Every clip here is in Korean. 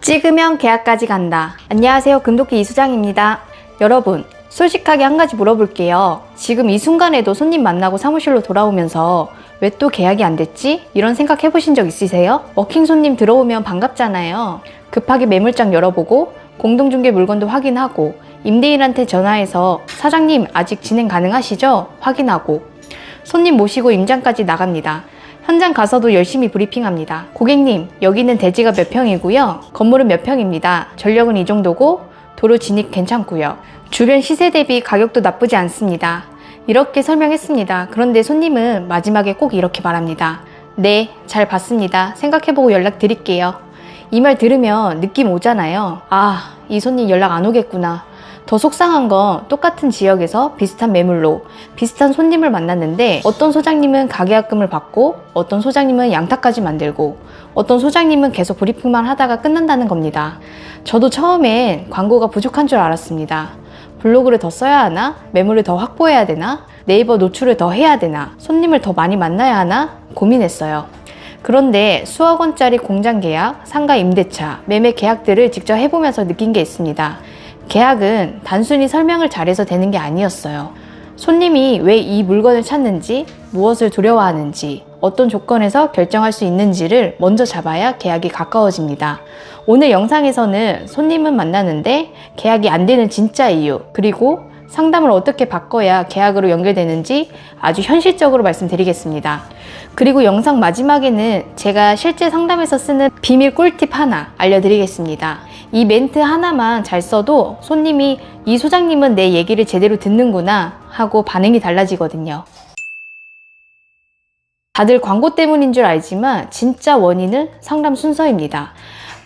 찍으면 계약까지 간다. 안녕하세요, 금도끼 이수장입니다. 여러분, 솔직하게 한 가지 물어볼게요. 지금 이 순간에도 손님 만나고 사무실로 돌아오면서 왜 또 계약이 안 됐지? 이런 생각 해보신 적 있으세요? 워킹 손님 들어오면 반갑잖아요. 급하게 매물장 열어보고 공동중개 물건도 확인하고 임대인한테 전화해서 사장님 아직 진행 가능하시죠? 확인하고 손님 모시고 임장까지 나갑니다. 현장 가서도 열심히 브리핑합니다. 고객님, 여기는 대지가 몇 평이고요. 건물은 몇 평입니다. 전력은 이 정도고 도로 진입 괜찮고요. 주변 시세 대비 가격도 나쁘지 않습니다. 이렇게 설명했습니다. 그런데 손님은 마지막에 꼭 이렇게 말합니다. 네, 잘 봤습니다. 생각해보고 연락드릴게요. 이 말 들으면 느낌 오잖아요. 아, 이 손님 연락 안 오겠구나. 더 속상한 건 똑같은 지역에서 비슷한 매물로 비슷한 손님을 만났는데 어떤 소장님은 가계약금을 받고 어떤 소장님은 양타까지 만들고 어떤 소장님은 계속 브리핑만 하다가 끝난다는 겁니다. 저도 처음엔 광고가 부족한 줄 알았습니다. 블로그를 더 써야 하나? 매물을 더 확보해야 되나? 네이버 노출을 더 해야 되나? 손님을 더 많이 만나야 하나? 고민했어요. 그런데 수억 원짜리 공장 계약, 상가 임대차, 매매 계약들을 직접 해보면서 느낀 게 있습니다. 계약은 단순히 설명을 잘해서 되는 게 아니었어요. 손님이 왜 이 물건을 찾는지, 무엇을 두려워하는지, 어떤 조건에서 결정할 수 있는지를 먼저 잡아야 계약이 가까워집니다. 오늘 영상에서는 손님은 만나는데 계약이 안 되는 진짜 이유, 그리고 상담을 어떻게 바꿔야 계약으로 연결되는지 아주 현실적으로 말씀드리겠습니다. 그리고 영상 마지막에는 제가 실제 상담에서 쓰는 비밀 꿀팁 하나 알려드리겠습니다. 이 멘트 하나만 잘 써도 손님이 이 소장님은 내 얘기를 제대로 듣는구나 하고 반응이 달라지거든요. 다들 광고 때문인 줄 알지만 진짜 원인은 상담 순서입니다.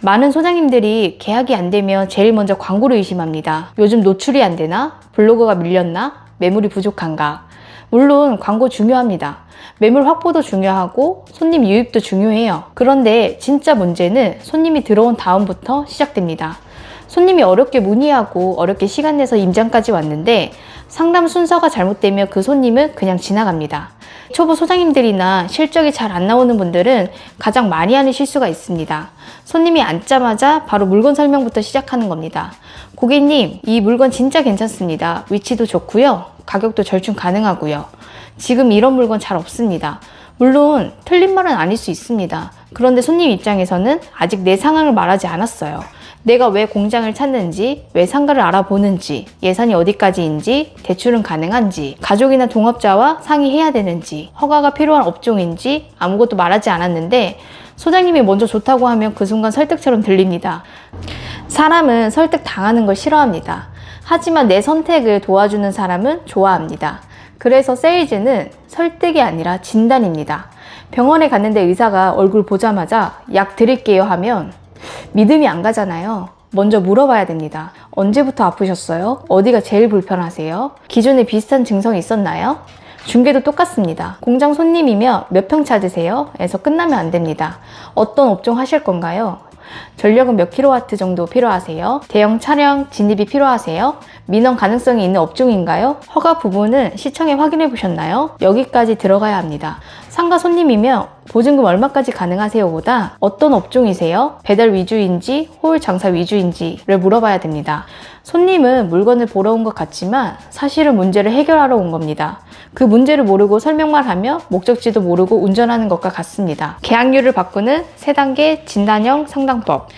많은 소장님들이 계약이 안 되면 제일 먼저 광고를 의심합니다. 요즘 노출이 안 되나? 블로그가 밀렸나? 매물이 부족한가? 물론 광고 중요합니다. 매물 확보도 중요하고 손님 유입도 중요해요. 그런데 진짜 문제는 손님이 들어온 다음부터 시작됩니다. 손님이 어렵게 문의하고 어렵게 시간 내서 임장까지 왔는데 상담 순서가 잘못되면 그 손님은 그냥 지나갑니다. 초보 소장님들이나 실적이 잘 안 나오는 분들은 가장 많이 하는 실수가 있습니다. 손님이 앉자마자 바로 물건 설명부터 시작하는 겁니다. 고객님, 이 물건 진짜 괜찮습니다. 위치도 좋고요. 가격도 절충 가능하고요. 지금 이런 물건 잘 없습니다. 물론 틀린 말은 아닐 수 있습니다. 그런데 손님 입장에서는 아직 내 상황을 말하지 않았어요. 내가 왜 공장을 찾는지, 왜 상가를 알아보는지, 예산이 어디까지인지, 대출은 가능한지, 가족이나 동업자와 상의해야 되는지, 허가가 필요한 업종인지 아무것도 말하지 않았는데 소장님이 먼저 좋다고 하면 그 순간 설득처럼 들립니다. 사람은 설득 당하는 걸 싫어합니다. 하지만 내 선택을 도와주는 사람은 좋아합니다. 그래서 세일즈는 설득이 아니라 진단입니다. 병원에 갔는데 의사가 얼굴 보자마자 약 드릴게요 하면 믿음이 안 가잖아요. 먼저 물어봐야 됩니다. 언제부터 아프셨어요? 어디가 제일 불편하세요? 기존에 비슷한 증상이 있었나요? 중개도 똑같습니다. 공장 손님이며 몇 평 찾으세요? 에서 끝나면 안 됩니다. 어떤 업종 하실 건가요? 전력은 몇 킬로와트 정도 필요하세요? 대형 차량 진입이 필요하세요? 민원 가능성이 있는 업종인가요? 허가 부분은 시청에 확인해 보셨나요? 여기까지 들어가야 합니다. 상가 손님이며 보증금 얼마까지 가능하세요? 보다 어떤 업종이세요? 배달 위주인지 홀 장사 위주인지를 물어봐야 됩니다. 손님은 물건을 보러 온 것 같지만 사실은 문제를 해결하러 온 겁니다. 그 문제를 모르고 설명만 하며 목적지도 모르고 운전하는 것과 같습니다. 계약률을 바꾸는 3단계 진단형 상담법.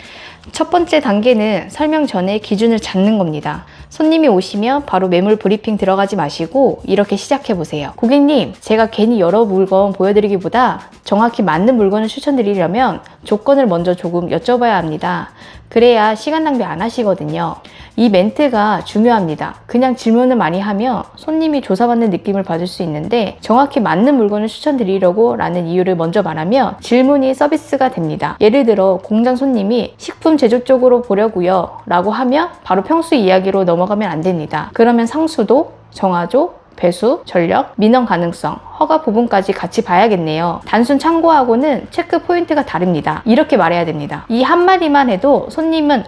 첫 번째 단계는 설명 전에 기준을 잡는 겁니다. 손님이 오시면 바로 매물 브리핑 들어가지 마시고 이렇게 시작해보세요. 고객님, 제가 괜히 여러 물건 보여드리기보다 정확히 맞는 물건을 추천드리려면 조건을 먼저 조금 여쭤봐야 합니다. 그래야 시간 낭비 안 하시거든요. 이 멘트가 중요합니다. 그냥 질문을 많이 하면 손님이 조사받는 느낌을 받을 수 있는데 정확히 맞는 물건을 추천드리려고 라는 이유를 먼저 말하면 질문이 서비스가 됩니다. 예를 들어 공장 손님이 식품 제조 쪽으로 보려고요 라고 하면 바로 평수 이야기로 넘어가면 안 됩니다. 그러면 상수도, 정화조, 배수, 전력, 민원 가능성, 허가 부분까지 같이 봐야겠네요. 단순 참고하고는 체크 포인트가 다릅니다. 이렇게 말해야 됩니다. 이 한마디만 해도 손님은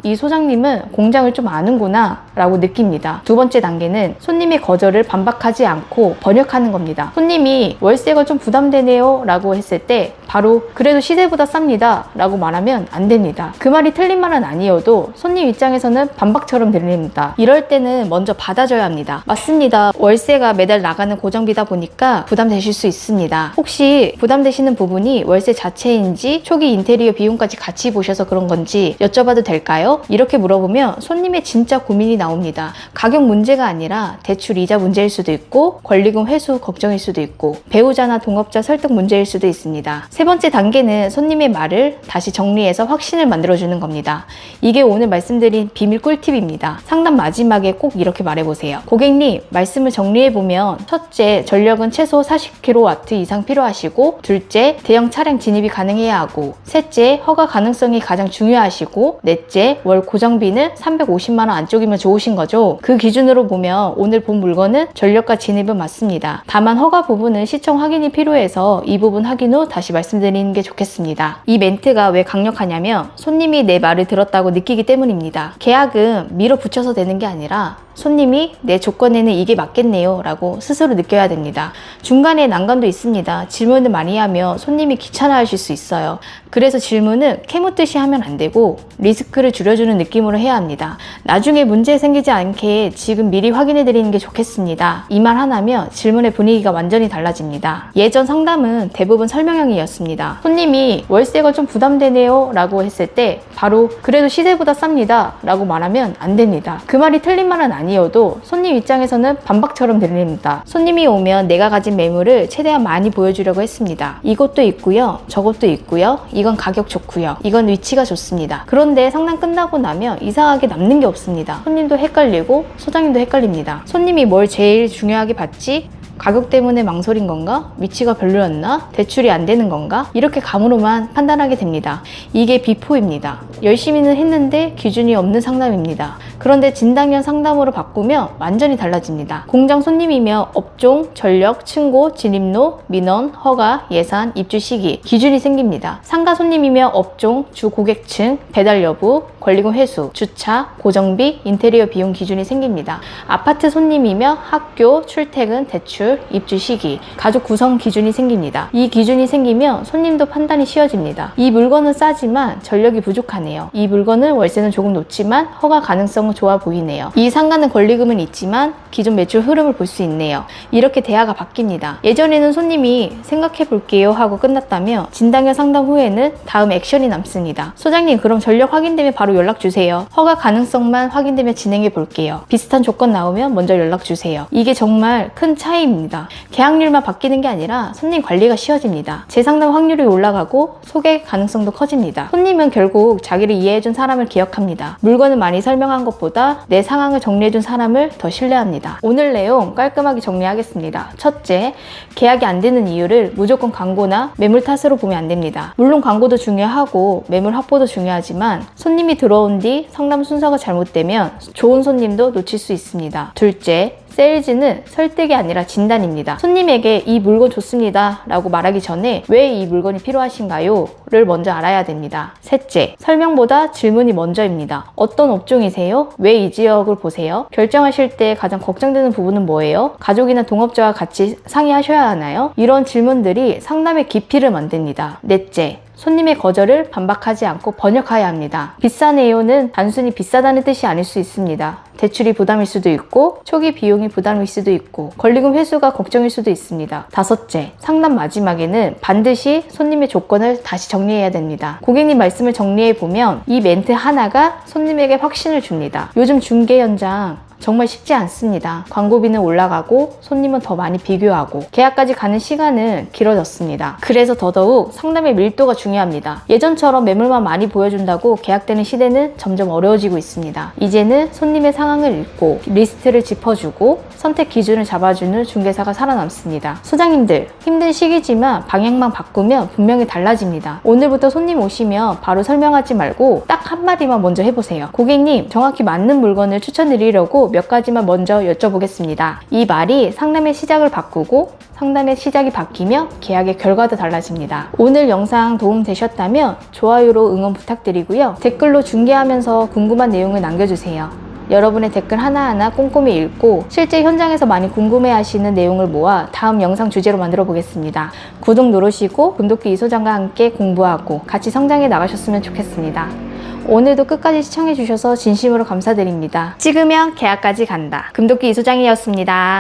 이 소장님은 공장을 좀 아는구나 라고 느낍니다. 두 번째 단계는 손님의 거절을 반박하지 않고 번역하는 겁니다. 손님이 월세가 좀 부담되네요 라고 했을 때 바로 그래도 시세보다 쌉니다 라고 말하면 안 됩니다. 그 말이 틀린 말은 아니어도 손님 입장에서는 반박처럼 들립니다. 이럴 때는 먼저 받아줘야 합니다. 맞습니다. 월세가 매달 나가는 고정비다 보니까 부담되실 수 있습니다. 혹시 부담되시는 부분이 월세 자체인지 초기 인테리어 비용까지 같이 보셔서 그런 건지 여쭤봐도 될까요? 이렇게 물어보면 손님의 진짜 고민이 나옵니다. 가격 문제가 아니라 대출 이자 문제일 수도 있고 권리금 회수 걱정일 수도 있고 배우자나 동업자 설득 문제일 수도 있습니다. 세 번째 단계는 손님의 말을 다시 정리해서 확신을 만들어주는 겁니다. 이게 오늘 말씀드린 비밀 꿀팁입니다. 상담 마지막에 꼭 이렇게 말해보세요. 고객님, 말씀을 정리해보면 첫째, 전력은 최소 40kW 이상 필요하시고 둘째, 대형 차량 진입이 가능해야 하고 셋째, 허가 가능성이 가장 중요하시고 넷째, 월 고정비는 350만 원 안쪽이면 좋으신 거죠. 그 기준으로 보면 오늘 본 물건은 전력과 진입은 맞습니다. 다만 허가 부분은 시청 확인이 필요해서 이 부분 확인 후 다시 말씀드리는 게 좋겠습니다. 이 멘트가 왜 강력하냐면 손님이 내 말을 들었다고 느끼기 때문입니다. 계약은 밀어붙여서 되는 게 아니라 손님이 내 조건에는 이게 맞겠네요 라고 스스로 느껴야 됩니다. 중간에 난관도 있습니다. 질문을 많이 하면 손님이 귀찮아하실 수 있어요. 그래서 질문은 캐묻듯이 하면 안 되고 리스크를 줄여주는 느낌으로 해야 합니다. 나중에 문제 생기지 않게 지금 미리 확인해 드리는 게 좋겠습니다. 이 말 하나면 질문의 분위기가 완전히 달라집니다. 예전 상담은 대부분 설명형이었습니다. 손님이 월세가 좀 부담되네요 라고 했을 때 바로 그래도 시세보다 쌉니다 라고 말하면 안 됩니다. 그 말이 틀린 말은 아니어도 손님 입장에서는 반박처럼 들립니다. 손님이 오면 내가 가진 매물을 최대한 많이 보여주려고 했습니다. 이것도 있고요, 저것도 있고요, 이건 가격 좋고요, 이건 위치가 좋습니다. 그런데 상담 끝나고 나면 이상하게 남는 게 없습니다. 손님도 헷갈리고 소장님도 헷갈립니다. 손님이 뭘 제일 중요하게 봤지? 가격 때문에 망설인 건가? 위치가 별로였나? 대출이 안 되는 건가? 이렇게 감으로만 판단하게 됩니다. 이게 비포입니다. 열심히는 했는데 기준이 없는 상담입니다. 그런데 진단형 상담으로 바꾸면 완전히 달라집니다. 공장 손님이면 업종, 전력, 층고, 진입로, 민원, 허가, 예산, 입주 시기, 기준이 생깁니다. 상가 손님이면 업종, 주 고객층, 배달 여부, 권리금 회수, 주차, 고정비, 인테리어 비용 기준이 생깁니다. 아파트 손님이면 학교, 출퇴근, 대출, 입주 시기, 가족 구성 기준이 생깁니다. 이 기준이 생기면 손님도 판단이 쉬워집니다. 이 물건은 싸지만 전력이 부족하네요. 이 물건은 월세는 조금 높지만 허가 가능성은 좋아 보이네요. 이 상가는 권리금은 있지만 기존 매출 흐름을 볼 수 있네요. 이렇게 대화가 바뀝니다. 예전에는 손님이 생각해 볼게요 하고 끝났다면 진단형 상담 후에는 다음 액션이 남습니다. 소장님, 그럼 전력 확인되면 바로 연락 주세요. 허가 가능성만 확인되면 진행해 볼게요. 비슷한 조건 나오면 먼저 연락 주세요. 이게 정말 큰 차이입니다. 계약률만 바뀌는 게 아니라 손님 관리가 쉬워집니다. 재상담 확률이 올라가고 소개 가능성도 커집니다. 손님은 결국 자기를 이해해준 사람을 기억합니다. 물건을 많이 설명한 것보다 내 상황을 정리해준 사람을 더 신뢰합니다. 오늘 내용 깔끔하게 정리하겠습니다. 첫째, 계약이 안 되는 이유를 무조건 광고나 매물 탓으로 보면 안 됩니다. 물론 광고도 중요하고 매물 확보도 중요하지만 손님이 들어온 뒤 상담 순서가 잘못되면 좋은 손님도 놓칠 수 있습니다. 둘째, 세일즈는 설득이 아니라 진단입니다. 손님에게 이 물건 좋습니다 라고 말하기 전에 왜 이 물건이 필요하신가요? 를 먼저 알아야 됩니다. 셋째, 설명보다 질문이 먼저입니다. 어떤 업종이세요? 왜 이 지역을 보세요? 결정하실 때 가장 걱정되는 부분은 뭐예요? 가족이나 동업자와 같이 상의하셔야 하나요? 이런 질문들이 상담의 깊이를 만듭니다. 넷째, 손님의 거절을 반박하지 않고 번역해야 합니다. 비싸네요는 단순히 비싸다는 뜻이 아닐 수 있습니다. 대출이 부담일 수도 있고 초기 비용이 부담일 수도 있고 권리금 회수가 걱정일 수도 있습니다. 다섯째, 상담 마지막에는 반드시 손님의 조건을 다시 정리해야 됩니다. 고객님 말씀을 정리해보면 이 멘트 하나가 손님에게 확신을 줍니다. 요즘 중개 현장 정말 쉽지 않습니다. 광고비는 올라가고 손님은 더 많이 비교하고 계약까지 가는 시간은 길어졌습니다. 그래서 더더욱 상담의 밀도가 중요합니다. 예전처럼 매물만 많이 보여준다고 계약되는 시대는 점점 어려워지고 있습니다. 이제는 손님의 상황을 읽고 리스트를 짚어주고 선택 기준을 잡아주는 중개사가 살아남습니다. 소장님들, 힘든 시기지만 방향만 바꾸면 분명히 달라집니다. 오늘부터 손님 오시면 바로 설명하지 말고 딱 한마디만 먼저 해보세요. 고객님, 정확히 맞는 물건을 추천드리려고 있고 몇 가지만 먼저 여쭤보겠습니다. 이 말이 상담의 시작을 바꾸고 상담의 시작이 바뀌며 계약의 결과도 달라집니다. 오늘 영상 도움 되셨다면 좋아요로 응원 부탁드리고요. 댓글로 중계하면서 궁금한 내용을 남겨주세요. 여러분의 댓글 하나하나 꼼꼼히 읽고 실제 현장에서 많이 궁금해하시는 내용을 모아 다음 영상 주제로 만들어 보겠습니다. 구독 누르시고 금도끼 이소장과 함께 공부하고 같이 성장해 나가셨으면 좋겠습니다. 오늘도 끝까지 시청해주셔서 진심으로 감사드립니다. 찍으면 계약까지 간다. 금도끼 이소장이었습니다.